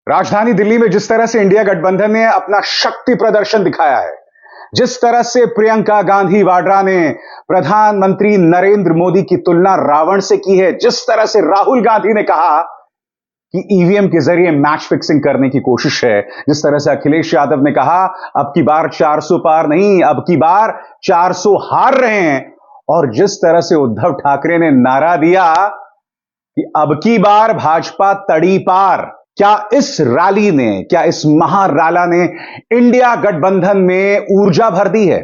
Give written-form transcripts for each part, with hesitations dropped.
राजधानी दिल्ली में जिस तरह से इंडिया गठबंधन ने अपना शक्ति प्रदर्शन दिखाया है, जिस तरह से प्रियंका गांधी वाड्रा ने प्रधानमंत्री नरेंद्र मोदी की तुलना रावण से की है, जिस तरह से राहुल गांधी ने कहा कि ईवीएम के जरिए मैच फिक्सिंग करने की कोशिश है, जिस तरह से अखिलेश यादव ने कहा अब की बार 400 पार नहीं, अब की बार 400 हार रहे हैं, और जिस तरह से उद्धव ठाकरे ने नारा दिया कि अब की बार भाजपा तड़ी पार। क्या इस रैली ने, क्या इस महाराला ने इंडिया गठबंधन में ऊर्जा भर दी है?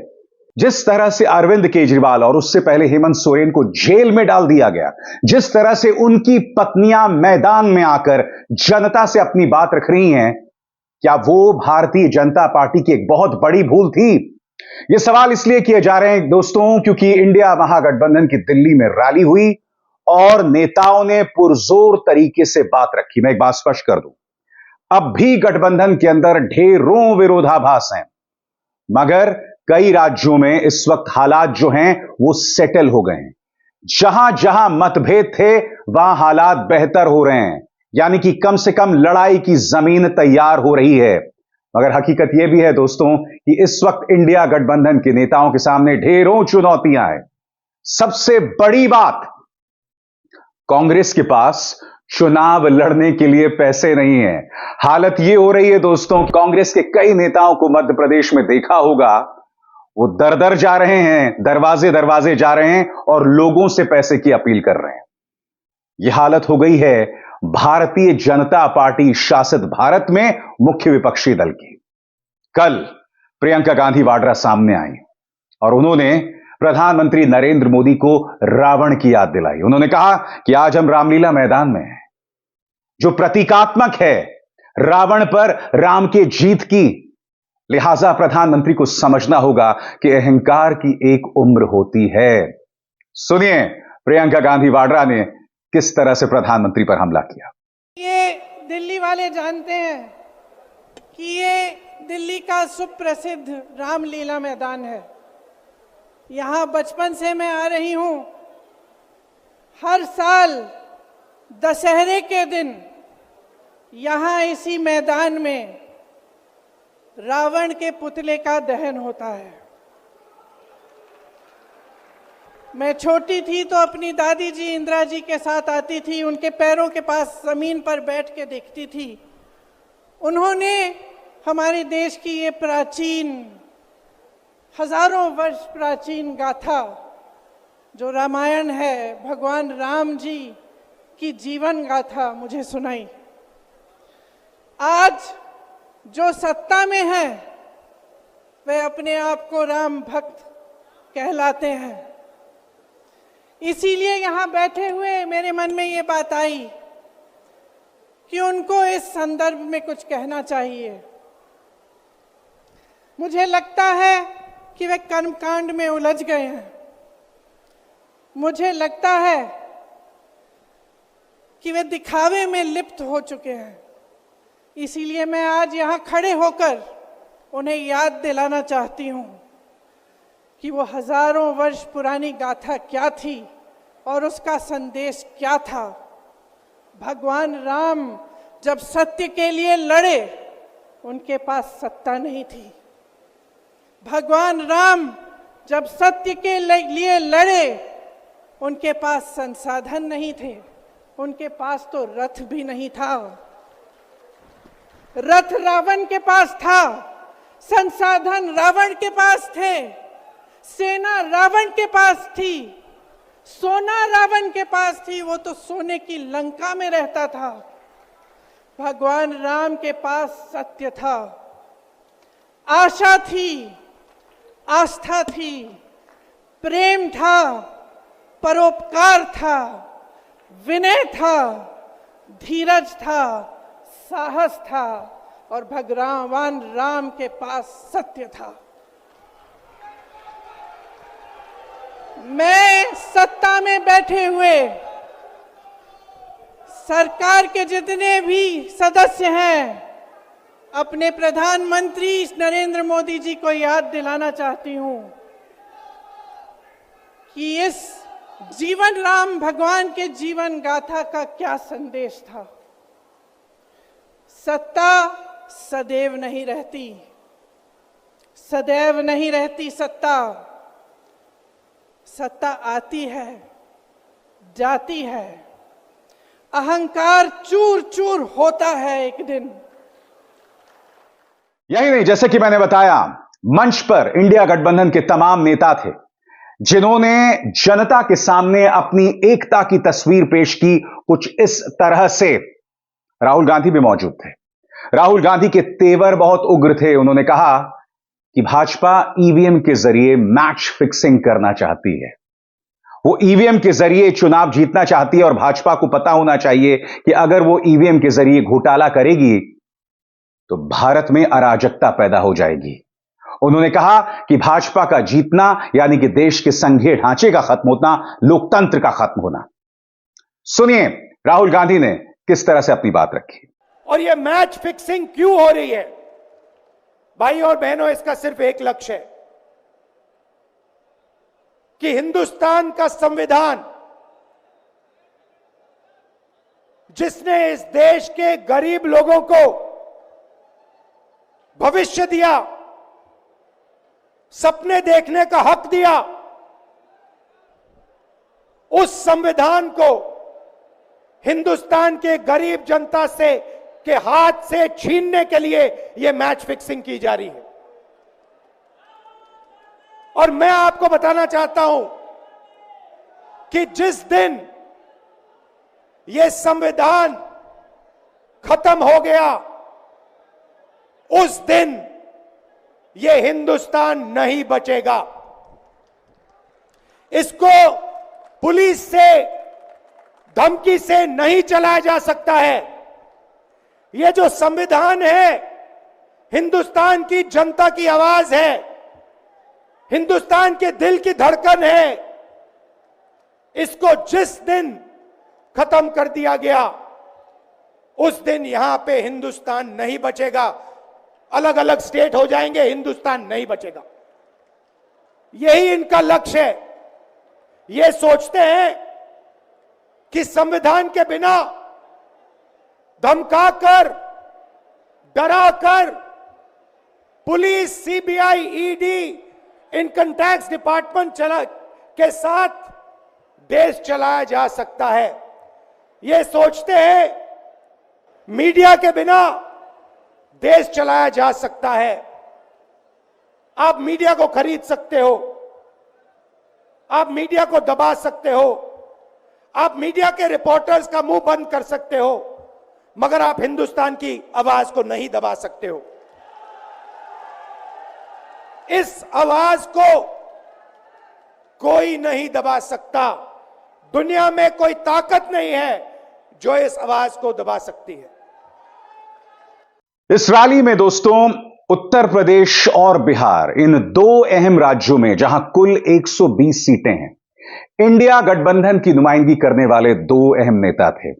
जिस तरह से अरविंद केजरीवाल और उससे पहले हेमंत सोरेन को जेल में डाल दिया गया, जिस तरह से उनकी पत्नियां मैदान में आकर जनता से अपनी बात रख रही हैं, क्या वो भारतीय जनता पार्टी की एक बहुत बड़ी भूल थी? ये सवाल इसलिए किए जा रहे हैं दोस्तों क्योंकि इंडिया महागठबंधन की दिल्ली में रैली हुई और नेताओं ने पुरजोर तरीके से बात रखी। मैं एक बात स्पष्ट कर दूं, अब भी गठबंधन के अंदर ढेरों विरोधाभास हैं, मगर कई राज्यों में इस वक्त हालात जो हैं वो सेटल हो गए हैं। जहां जहां मतभेद थे वहां हालात बेहतर हो रहे हैं, यानी कि कम से कम लड़ाई की जमीन तैयार हो रही है। मगर हकीकत यह भी है दोस्तों कि इस वक्त इंडिया गठबंधन के नेताओं के सामने ढेरों चुनौतियां हैं। सबसे बड़ी बात, कांग्रेस के पास चुनाव लड़ने के लिए पैसे नहीं है। हालत यह हो रही है दोस्तों, कांग्रेस के कई नेताओं को मध्य प्रदेश में देखा होगा, वो दर दर जा रहे हैं, दरवाजे दरवाजे जा रहे हैं और लोगों से पैसे की अपील कर रहे हैं। यह हालत हो गई है भारतीय जनता पार्टी शासित भारत में मुख्य विपक्षी दल की। कल प्रियंका गांधी वाड्रा सामने आई और उन्होंने प्रधानमंत्री नरेंद्र मोदी को रावण की याद दिलाई। उन्होंने कहा कि आज हम रामलीला मैदान में हैं, जो प्रतीकात्मक है रावण पर राम के जीत की। लिहाजा प्रधानमंत्री को समझना होगा कि अहंकार की एक उम्र होती है। सुनिए प्रियंका गांधी वाड्रा ने किस तरह से प्रधानमंत्री पर हमला किया। ये दिल्ली वाले जानते हैं कि ये दिल्ली का सुप्रसिद्ध रामलीला मैदान है। यहाँ बचपन से मैं आ रही हूँ। हर साल दशहरे के दिन यहाँ इसी मैदान में रावण के पुतले का दहन होता है। मैं छोटी थी तो अपनी दादी जी इंदिरा जी के साथ आती थी, उनके पैरों के पास जमीन पर बैठ के देखती थी। उन्होंने हमारे देश की ये प्राचीन, हजारों वर्ष प्राचीन गाथा जो रामायण है, भगवान राम जी की जीवन गाथा मुझे सुनाई। आज जो सत्ता में है वे अपने आप को राम भक्त कहलाते हैं। इसीलिए यहाँ बैठे हुए मेरे मन में ये बात आई कि उनको इस संदर्भ में कुछ कहना चाहिए। मुझे लगता है कि वे कर्मकांड में उलझ गए हैं। मुझे लगता है कि वे दिखावे में लिप्त हो चुके हैं। इसीलिए मैं आज यहाँ खड़े होकर उन्हें याद दिलाना चाहती हूँ कि वो हजारों वर्ष पुरानी गाथा क्या थी और उसका संदेश क्या था। भगवान राम जब सत्य के लिए लड़े, उनके पास सत्ता नहीं थी। भगवान राम जब सत्य के लिए लड़े, उनके पास संसाधन नहीं थे, उनके पास तो रथ भी नहीं था। रथ रावण के पास था, संसाधन रावण के पास थे, सेना रावण के पास थी, सोना रावण के पास थी, वो तो सोने की लंका में रहता था। भगवान राम के पास सत्य था, आशा थी, आस्था थी, प्रेम था, परोपकार था, विनय था, धीरज था, साहस था और भगवान राम के पास सत्य था। मैं सत्ता में बैठे हुए सरकार के जितने भी सदस्य हैं, अपने प्रधानमंत्री नरेंद्र मोदी जी को याद दिलाना चाहती हूं कि इस जीवन राम भगवान के जीवन गाथा का क्या संदेश था। सत्ता सदैव नहीं रहती, सदैव नहीं रहती सत्ता। सत्ता आती है, जाती है, अहंकार चूर चूर होता है एक दिन। यही नहीं, जैसे कि मैंने बताया, मंच पर इंडिया गठबंधन के तमाम नेता थे जिन्होंने जनता के सामने अपनी एकता की तस्वीर पेश की कुछ इस तरह से। राहुल गांधी भी मौजूद थे। राहुल गांधी के तेवर बहुत उग्र थे। उन्होंने कहा कि भाजपा ईवीएम के जरिए मैच फिक्सिंग करना चाहती है। वो ईवीएम के जरिए चुनाव जीतना चाहती है और भाजपा को पता होना चाहिए कि अगर वो ईवीएम के जरिए घोटाला करेगी तो भारत में अराजकता पैदा हो जाएगी। उन्होंने कहा कि भाजपा का जीतना यानी कि देश के संघीय ढांचे का खत्म होना, लोकतंत्र का खत्म होना। सुनिए राहुल गांधी ने किस तरह से अपनी बात रखी। और ये मैच फिक्सिंग क्यों हो रही है? भाई और बहनों, इसका सिर्फ एक लक्ष्य है कि हिंदुस्तान का संविधान, जिसने इस देश के गरीब लोगों को भविष्य दिया, सपने देखने का हक दिया, उस संविधान को हिंदुस्तान के गरीब जनता से के हाथ से छीनने के लिए यह मैच फिक्सिंग की जा रही है। और मैं आपको बताना चाहता हूं कि जिस दिन यह संविधान खत्म हो गया, उस दिन यह हिंदुस्तान नहीं बचेगा। इसको पुलिस से, धमकी से नहीं चलाया जा सकता है। यह जो संविधान है, हिंदुस्तान की जनता की आवाज है, हिंदुस्तान के दिल की धड़कन है। इसको जिस दिन खत्म कर दिया गया, उस दिन यहां पे हिंदुस्तान नहीं बचेगा। अलग अलग स्टेट हो जाएंगे, हिंदुस्तान नहीं बचेगा। यही इनका लक्ष्य है। ये सोचते हैं कि संविधान के बिना धमकाकर, डराकर police, CBI, ED, income tax department के साथ देश चलाया जा सकता है। ये सोचते हैं मीडिया के बिना देश चलाया जा सकता है। आप मीडिया को खरीद सकते हो, आप मीडिया को दबा सकते हो, आप मीडिया के रिपोर्टर्स का मुंह बंद कर सकते हो, मगर आप हिंदुस्तान की आवाज को नहीं दबा सकते हो। इस आवाज को कोई नहीं दबा सकता। दुनिया में कोई ताकत नहीं है जो इस आवाज को दबा सकती है। इस रैली में दोस्तों उत्तर प्रदेश और बिहार, इन दो अहम राज्यों में जहां कुल 120 सीटें हैं, इंडिया गठबंधन की नुमाइंदगी करने वाले दो अहम नेता थे,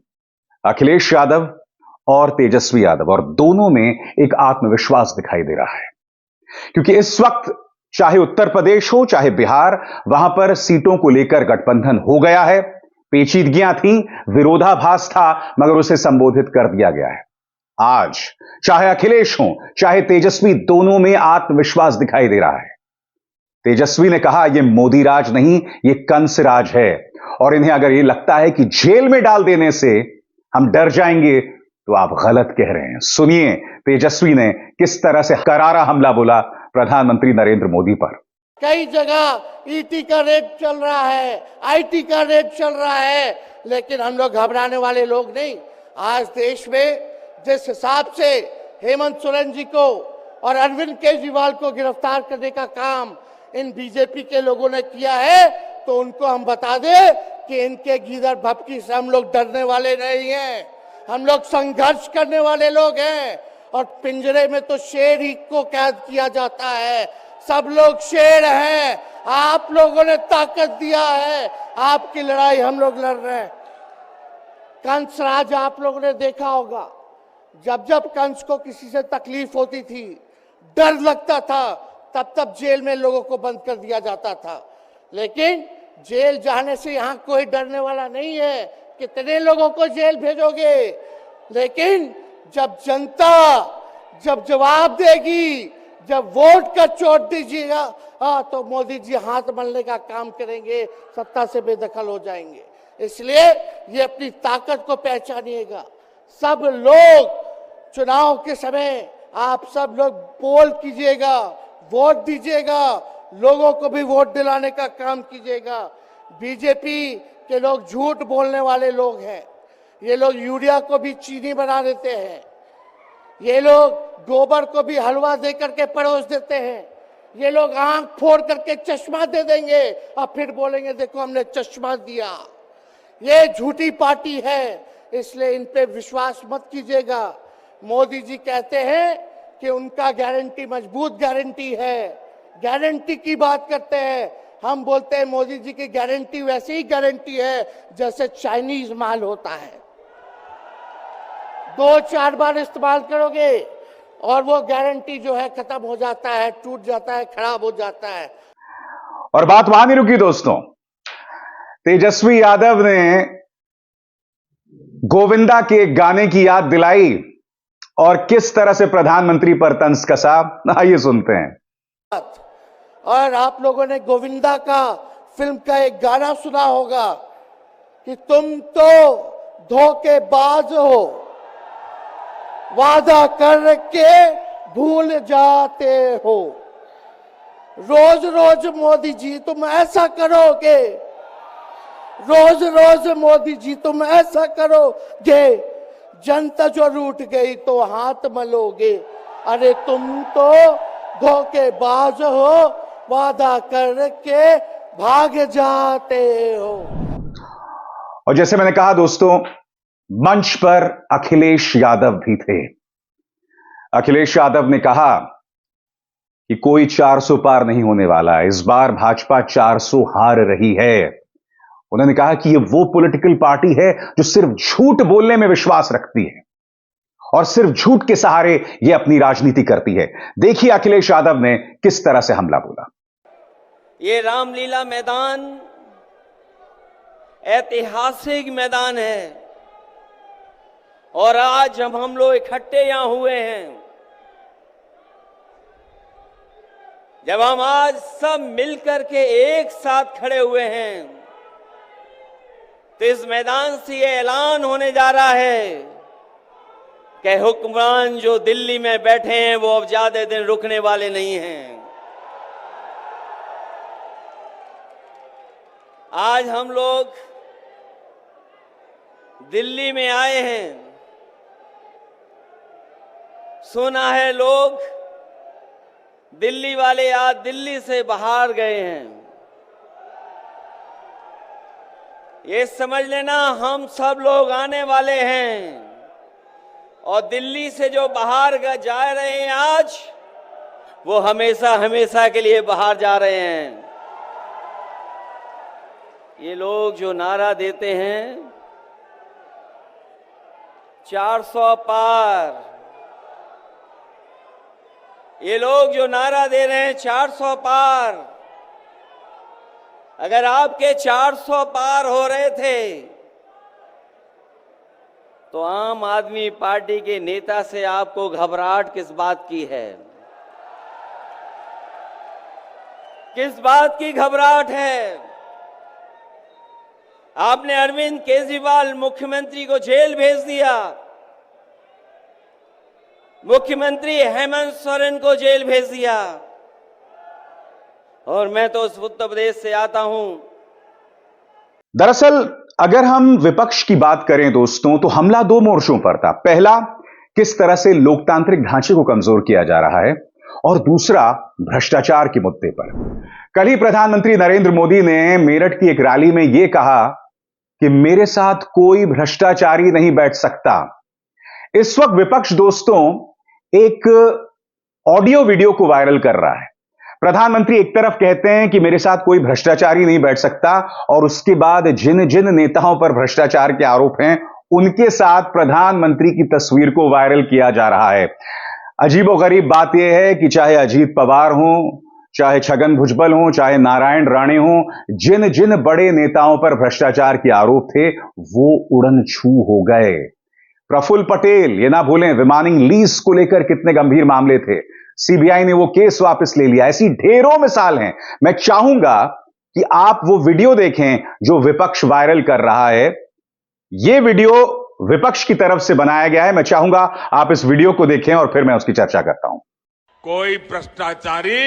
अखिलेश यादव और तेजस्वी यादव। और दोनों में एक आत्मविश्वास दिखाई दे रहा है, क्योंकि इस वक्त चाहे उत्तर प्रदेश हो चाहे बिहार, वहां पर सीटों को लेकर गठबंधन हो गया है। पेचीदगियां थी, विरोधाभास था, मगर उसे संबोधित कर दिया गया है। आज चाहे अखिलेश हो चाहे तेजस्वी, दोनों में आत्मविश्वास दिखाई दे रहा है। तेजस्वी ने कहा यह मोदी राज नहीं, यह कंस राज है, और इन्हें अगर यह लगता है कि जेल में डाल देने से हम डर जाएंगे तो आप गलत कह रहे हैं। सुनिए तेजस्वी ने किस तरह से करारा हमला बोला प्रधानमंत्री नरेंद्र मोदी पर। कई जगह ईटी का रेप चल रहा है, आईटी का रेप चल रहा है, लेकिन हम लोग घबराने वाले लोग नहीं। आज देश में जिस हिसाब से हेमंत सोरेन जी को और अरविंद केजरीवाल को गिरफ्तार करने का काम इन बीजेपी के लोगों ने किया है, तो उनको हम बता दें कि इनके गीदड़ भपकी से हम लोग डरने वाले नहीं हैं। हम लोग संघर्ष करने वाले लोग हैं। और पिंजरे में तो शेर ही को कैद किया जाता है। सब लोग शेर हैं। आप लोगों ने ताकत दिया है, आपकी लड़ाई हम लोग लड़ रहे हैं। कंस राज आप लोगों ने देखा होगा, जब जब कंस को किसी से तकलीफ होती थी, डर लगता था, तब तब जेल में लोगों को बंद कर दिया जाता था। लेकिन जेल जाने से यहाँ कोई डरने वाला नहीं है। कितने लोगों को जेल भेजोगे? लेकिन जब जनता जब जवाब देगी, जब वोट का चोट दीजिएगा, तो मोदी जी हाथ मलने का काम करेंगे, सत्ता से बेदखल हो जाएंगे। इसलिए ये अपनी ताकत को पहचानिएगा। सब लोग चुनाव के समय आप सब लोग पोल कीजिएगा, वोट दीजिएगा, लोगों को भी वोट दिलाने का काम कीजिएगा। बीजेपी के लोग झूठ बोलने वाले लोग हैं। ये लोग यूरिया को भी चीनी बना देते हैं। ये लोग गोबर को भी हलवा दे करके परोस देते हैं। ये लोग आंख फोड़ करके चश्मा दे देंगे और फिर बोलेंगे देखो हमने चश्मा दिया। ये झूठी पार्टी है, इसलिए इन पे विश्वास मत कीजिएगा। मोदी जी कहते हैं कि उनका गारंटी मजबूत गारंटी है, गारंटी की बात करते हैं। हम बोलते हैं मोदी जी की गारंटी वैसे ही गारंटी है जैसे चाइनीज माल होता है। 2-4 बार इस्तेमाल करोगे और वो गारंटी जो है खत्म हो जाता है, टूट जाता है, खराब हो जाता है। और बात वहां नहीं रुकी दोस्तों। तेजस्वी यादव ने गोविंदा के गाने की याद दिलाई और किस तरह से प्रधानमंत्री पर तंज कसा, आइए सुनते हैं। और आप लोगों ने गोविंदा का फिल्म का एक गाना सुना होगा कि तुम तो धोखेबाज हो, वादा करके भूल जाते हो। रोज रोज मोदी जी तुम ऐसा करोगे, रोज रोज मोदी जी तुम ऐसा करोगे, जनता जो रूठ गई तो हाथ मलोगे। अरे तुम तो धोखेबाज हो, वादा करके भाग जाते हो। और जैसे मैंने कहा दोस्तों, मंच पर अखिलेश यादव भी थे। अखिलेश यादव ने कहा कि कोई 400 पार नहीं होने वाला, इस बार भाजपा 400 हार रही है। उन्होंने कहा कि यह वो पॉलिटिकल पार्टी है जो सिर्फ झूठ बोलने में विश्वास रखती है और सिर्फ झूठ के सहारे यह अपनी राजनीति करती है। देखिए अखिलेश यादव ने किस तरह से हमला बोला। ये रामलीला मैदान ऐतिहासिक मैदान है और आज जब हम लोग इकट्ठे यहां हुए हैं, जब हम आज सब मिलकर के एक साथ खड़े हुए हैं, तो इस मैदान से ये ऐलान होने जा रहा है कि हुक्मरान जो दिल्ली में बैठे हैं वो अब ज्यादा दिन रुकने वाले नहीं हैं। आज हम लोग दिल्ली में आए हैं, सुना है लोग दिल्ली वाले आज दिल्ली से बाहर गए हैं। ये समझ लेना हम सब लोग आने वाले हैं और दिल्ली से जो बाहर जा रहे हैं आज, वो हमेशा हमेशा के लिए बाहर जा रहे हैं। ये लोग जो नारा देते हैं 400 पार, ये लोग जो नारा दे रहे हैं 400 पार, अगर आपके 400 पार हो रहे थे तो आम आदमी पार्टी के नेता से आपको घबराहट किस बात की है? किस बात की घबराहट है? आपने अरविंद केजरीवाल मुख्यमंत्री को जेल भेज दिया, मुख्यमंत्री हेमंत सोरेन को जेल भेज दिया, और मैं तो उस उत्तर प्रदेश से आता हूं। दरअसल अगर हम विपक्ष की बात करें दोस्तों, तो हमला 2 मोर्चों पर था। पहला, किस तरह से लोकतांत्रिक ढांचे को कमजोर किया जा रहा है, और दूसरा भ्रष्टाचार के मुद्दे पर। कल ही प्रधानमंत्री नरेंद्र मोदी ने मेरठ की एक रैली में यह कहा कि मेरे साथ कोई भ्रष्टाचारी नहीं बैठ सकता। इस वक्त विपक्ष दोस्तों एक ऑडियो वीडियो को वायरल कर रहा है। प्रधानमंत्री एक तरफ कहते हैं कि मेरे साथ कोई भ्रष्टाचारी नहीं बैठ सकता, और उसके बाद जिन जिन नेताओं पर भ्रष्टाचार के आरोप हैं उनके साथ प्रधानमंत्री की तस्वीर को वायरल किया जा रहा है। अजीबोगरीब बात यह है कि चाहे अजीत पवार हो, चाहे छगन भुजबल हो, चाहे नारायण राणे हो, जिन जिन बड़े नेताओं पर भ्रष्टाचार के आरोप थे वो उड़न छू हो गए। प्रफुल्ल पटेल, ये ना भूलें, विमानन लीज को लेकर कितने गंभीर मामले थे, सीबीआई ने वो केस वापस ले लिया। ऐसी ढेरों मिसाल हैं। मैं चाहूंगा कि आप वो वीडियो देखें जो विपक्ष वायरल कर रहा है। ये वीडियो विपक्ष की तरफ से बनाया गया है। मैं चाहूंगा आप इस वीडियो को देखें और फिर मैं उसकी चर्चा करता हूं। कोई भ्रष्टाचारी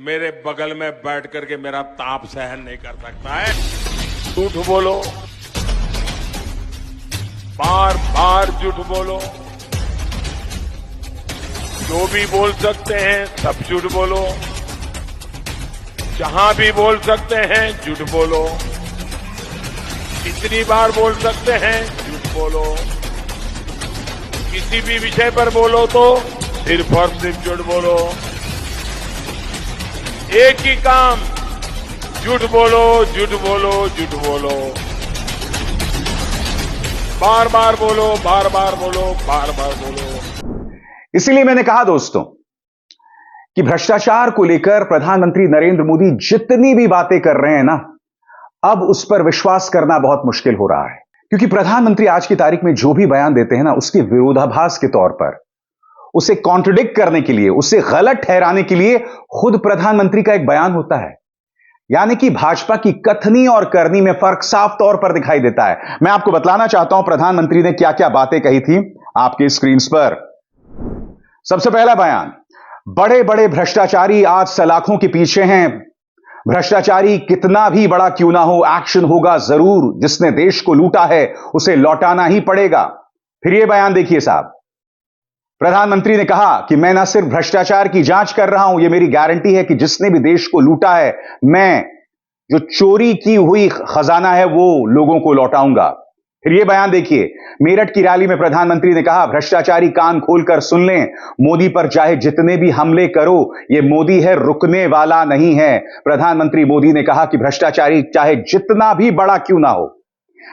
मेरे बगल में बैठ करके मेरा ताप सहन नहीं कर सकता है। झूठ बोलो, बार बार झूठ बोलो, जो भी बोल सकते हैं सब झूठ बोलो, जहां भी बोल सकते हैं झूठ बोलो, कितनी बार बोल सकते हैं झूठ बोलो, किसी भी विषय पर बोलो तो सिर्फ और सिर्फ झूठ बोलो। एक ही काम, झूठ बोलो, झूठ बोलो, झूठ बोलो, बार बार बोलो, बार बार बोलो, बार बार बोलो। इसीलिए मैंने कहा दोस्तों कि भ्रष्टाचार को लेकर प्रधानमंत्री नरेंद्र मोदी जितनी भी बातें कर रहे हैं ना, अब उस पर विश्वास करना बहुत मुश्किल हो रहा है। क्योंकि प्रधानमंत्री आज की तारीख में जो भी बयान देते हैं ना, उसके विरोधाभास के तौर पर, उसे कॉन्ट्रडिक्ट करने के लिए, उसे गलत ठहराने के लिए खुद प्रधानमंत्री का एक बयान होता है। यानी कि भाजपा की कथनी और करनी में फर्क साफ तौर पर दिखाई देता है। मैं आपको बतलाना चाहता हूं प्रधानमंत्री ने क्या क्या बातें कही थी आपके स्क्रीन पर। सबसे पहला बयान, बड़े बड़े भ्रष्टाचारी आज सलाखों के पीछे हैं। भ्रष्टाचारी कितना भी बड़ा क्यों ना हो, एक्शन होगा जरूर। जिसने देश को लूटा है उसे लौटाना ही पड़ेगा। फिर यह बयान देखिए साहब, प्रधानमंत्री ने कहा कि मैं ना सिर्फ भ्रष्टाचार की जांच कर रहा हूं, यह मेरी गारंटी है कि जिसने भी देश को लूटा है, मैं जो चोरी की हुई खजाना है वो लोगों को लौटाऊंगा। फिर यह बयान देखिए, मेरठ की रैली में प्रधानमंत्री ने कहा, भ्रष्टाचारी कान खोलकर सुन लें, मोदी पर चाहे जितने भी हमले करो, यह मोदी है, रुकने वाला नहीं है। प्रधानमंत्री मोदी ने कहा कि भ्रष्टाचारी चाहे जितना भी बड़ा क्यों ना हो,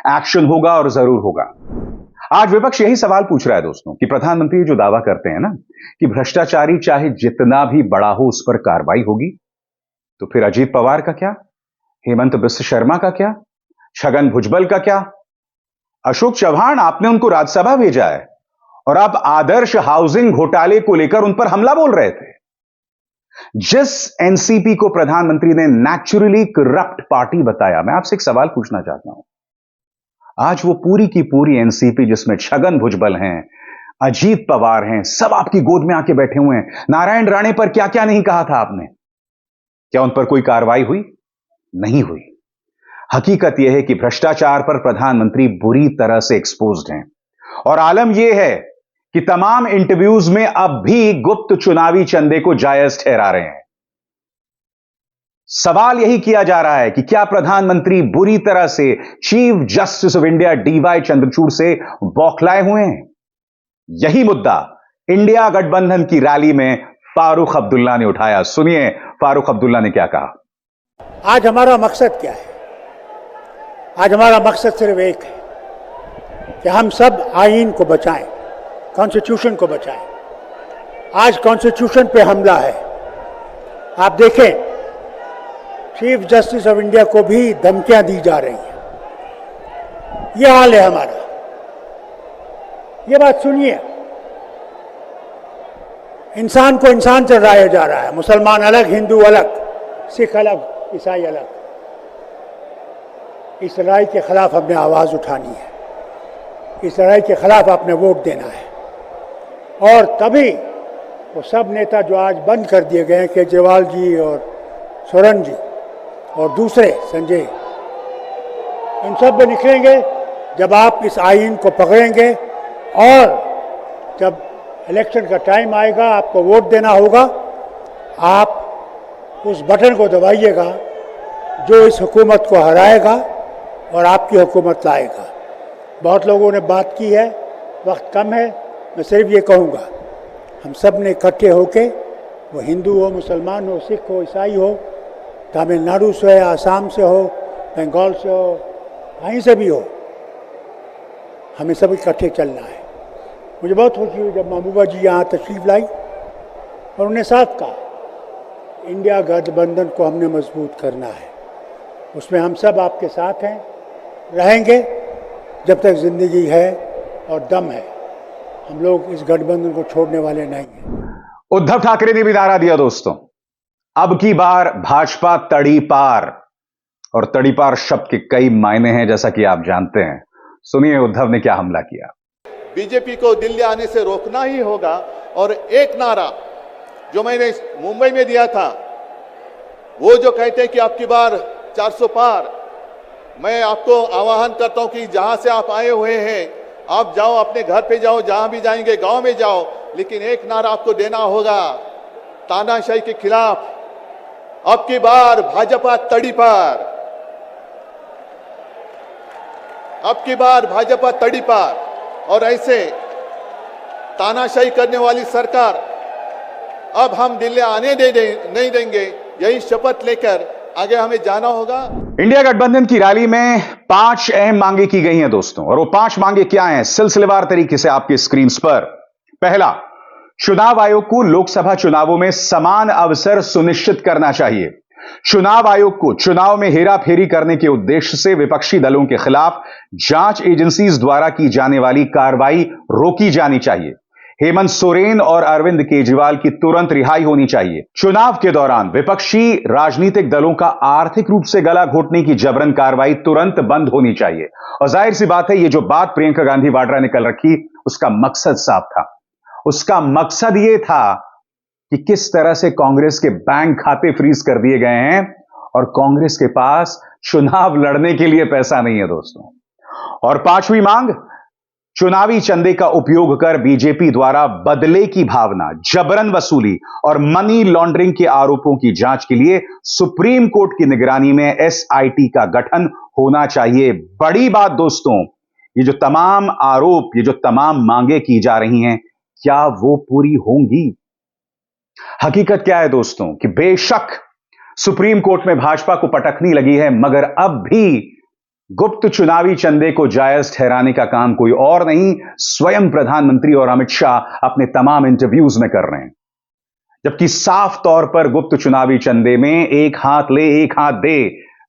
एक्शन होगा और जरूर होगा। आज विपक्ष यही सवाल पूछ रहा है दोस्तों कि प्रधानमंत्री जो दावा करते हैं ना कि भ्रष्टाचारी चाहे जितना भी बड़ा हो उस पर कार्रवाई होगी, तो फिर अजीत पवार का क्या, हेमंत बिश्व शर्मा का क्या, छगन भुजबल का क्या, अशोक चव्हाण, आपने उनको राज्यसभा भेजा है और आप आदर्श हाउसिंग घोटाले को लेकर उन पर हमला बोल रहे थे। जिस एनसीपी को प्रधानमंत्री ने नेचुरली करप्ट पार्टी बताया, मैं आपसे एक सवाल पूछना चाहता हूं, आज वो पूरी की पूरी एनसीपी जिसमें छगन भुजबल हैं, अजीत पवार हैं, सब आपकी गोद में आके बैठे हुए हैं। नारायण राणे पर क्या क्या नहीं कहा था आपने, क्या उन पर कोई कार्रवाई हुई? नहीं हुई। हकीकत यह है कि भ्रष्टाचार पर प्रधानमंत्री बुरी तरह से एक्सपोज्ड हैं और आलम यह है कि तमाम इंटरव्यूज में अब भी गुप्त चुनावी चंदे को जायज ठहरा रहे हैं। सवाल यही किया जा रहा है कि क्या प्रधानमंत्री बुरी तरह से chief justice of India DY Chandrachud से बौखलाए हुए हैं? यही मुद्दा इंडिया गठबंधन की रैली में फारूक अब्दुल्ला ने उठाया। सुनिए फारूक अब्दुल्ला ने क्या कहा। आज हमारा मकसद क्या है? आज हमारा मकसद सिर्फ एक है कि हम सब आईन को बचाएं, कॉन्स्टिट्यूशन को बचाएं। आज कॉन्स्टिट्यूशन पे हमला है। आप देखें, चीफ जस्टिस ऑफ इंडिया को भी धमकियां दी जा रही हैं। ये हाल है हमारा। ये बात सुनिए, इंसान को इंसान से लड़ाया जा रहा है। मुसलमान अलग, हिंदू अलग, सिख अलग, ईसाई अलग। इस लड़ाई के खिलाफ हमने आवाज उठानी है। इस लड़ाई के खिलाफ आपने वोट देना है। और तभी वो सब नेता जो आज बंद कर दिए गए हैं, केजरीवाल जी और सोरेन जी और दूसरे संजय, इन सब में निकलेंगे जब आप इस आईन को पकड़ेंगे और जब इलेक्शन का टाइम आएगा, आपको वोट देना होगा, आप उस बटन को दबाइएगा जो इस हुकूमत को हराएगा और आपकी हुकूमत लाएगा। बहुत लोगों ने बात की है, वक्त कम है, मैं सिर्फ ये कहूँगा, हम सब ने इकट्ठे होके, वो हिंदू हो, मुसलमान हो, सिख हो, ईसाई हो, तमिलनाडु से, आसाम से हो, बंगाल से हो, कहीं से भी हो, हमें सब इकट्ठे चलना है। मुझे बहुत खुशी हुई जब महबूबा जी यहाँ तशरीफ़ लाई और उन्हें साथ कहा, इंडिया गठबंधन को हमने मजबूत करना है, उसमें हम सब आपके साथ हैं, रहेंगे जब तक ज़िंदगी है और दम है। हम लोग इस गठबंधन को छोड़ने वाले नहीं हैं। उद्धव ठाकरे ने भी नारा दिया दोस्तों, अब की बार भाजपा तड़ी पार। और तड़ी पार शब्द के कई मायने हैं, जैसा कि आप जानते हैं। सुनिए उद्धव ने क्या हमला किया। बीजेपी को दिल्ली आने से रोकना ही होगा। और एक नारा जो मैंने मुंबई में दिया था, वो जो कहते हैं कि आपकी बार 400 पार, मैं आपको आह्वान करता हूं कि जहां से आप आए हुए हैं आप जाओ, अपने घर पे जाओ, जहां भी जाएंगे गांव में जाओ, लेकिन एक नारा आपको देना होगा तानाशाही के खिलाफ, अब की बार भाजपा तड़ी पार, अब की बार भाजपा तड़ी पार। और ऐसे तानाशाही करने वाली सरकार अब हम दिल्ली आने नहीं देंगे। यही शपथ लेकर आगे हमें जाना होगा। इंडिया गठबंधन की रैली में 5 अहम मांगे की गई हैं दोस्तों, और वो 5 मांगे क्या हैं, सिलसिलेवार तरीके से आपके स्क्रीन पर। पहला, चुनाव आयोग को लोकसभा चुनावों में समान अवसर सुनिश्चित करना चाहिए। चुनाव आयोग को चुनाव में हेराफेरी करने के उद्देश्य से विपक्षी दलों के खिलाफ जांच एजेंसीज द्वारा की जाने वाली कार्रवाई रोकी जानी चाहिए। हेमंत सोरेन और अरविंद केजरीवाल की तुरंत रिहाई होनी चाहिए। चुनाव के दौरान विपक्षी राजनीतिक दलों का आर्थिक रूप से गला घोटने की जबरन कार्रवाई तुरंत बंद होनी चाहिए। और जाहिर सी बात है, ये जो बात प्रियंका गांधी वाड्रा ने कल रखी, उसका मकसद साफ था। उसका मकसद यह था कि किस तरह से कांग्रेस के बैंक खाते फ्रीज कर दिए गए हैं और कांग्रेस के पास चुनाव लड़ने के लिए पैसा नहीं है दोस्तों। और 5वीं मांग, चुनावी चंदे का उपयोग कर बीजेपी द्वारा बदले की भावना, जबरन वसूली और मनी लॉन्ड्रिंग के आरोपों की जांच के लिए सुप्रीम कोर्ट की निगरानी में एसआईटी का गठन होना चाहिए। बड़ी बात दोस्तों, ये जो तमाम आरोप, ये जो तमाम मांगे की जा रही हैं, क्या वो पूरी होंगी? हकीकत क्या है दोस्तों कि बेशक सुप्रीम कोर्ट में भाजपा को पटकनी लगी है, मगर अब भी गुप्त चुनावी चंदे को जायज ठहराने का काम कोई और नहीं, स्वयं प्रधानमंत्री और अमित शाह अपने तमाम इंटरव्यूज में कर रहे हैं। जबकि साफ तौर पर गुप्त चुनावी चंदे में एक हाथ ले एक हाथ दे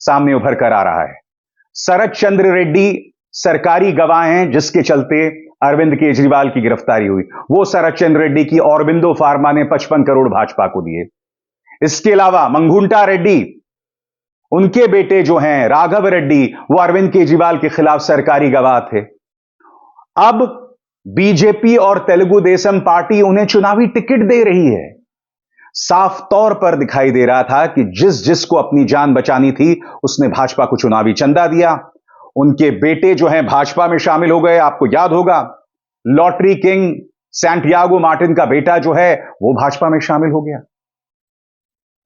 सामने उभर कर आ रहा है। शरद चंद्र रेड्डी सरकारी गवाह हैं जिसके चलते अरविंद केजरीवाल की गिरफ्तारी हुई। वो शरद चंद्र रेड्डी की ऑरबिंदो फार्मा ने 55 करोड़ भाजपा को दिए। इसके अलावा मंगुंटा रेड्डी, उनके बेटे जो हैं राघव रेड्डी, वो अरविंद केजरीवाल के खिलाफ सरकारी गवाह थे। अब बीजेपी और तेलुगु देशम पार्टी उन्हें चुनावी टिकट दे रही है। साफ तौर पर दिखाई दे रहा था कि जिसको अपनी जान बचानी थी उसने भाजपा को चुनावी चंदा दिया। उनके बेटे जो हैं भाजपा में शामिल हो गए। आपको याद होगा लॉटरी किंग सैंटियागो मार्टिन का बेटा जो है वो भाजपा में शामिल हो गया,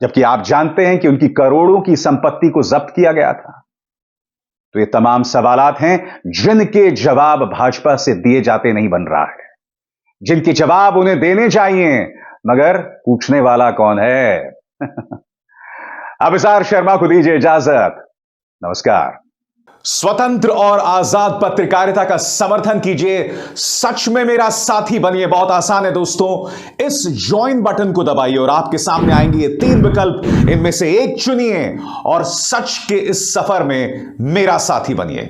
जबकि आप जानते हैं कि उनकी करोड़ों की संपत्ति को जब्त किया गया था। तो ये तमाम सवालात हैं जिनके जवाब भाजपा से दिए जाते नहीं बन रहा है, जिनके जवाब उन्हें देने चाहिए, मगर पूछने वाला कौन है? अभिसार शर्मा को दीजिए इजाजत। नमस्कार। स्वतंत्र और आजाद पत्रकारिता का समर्थन कीजिए, सच में मेरा साथी बनिए। बहुत आसान है दोस्तों, इस ज्वाइन बटन को दबाइए और आपके सामने आएंगे ये 3 विकल्प, इनमें से एक चुनिए और सच के इस सफर में मेरा साथी बनिए।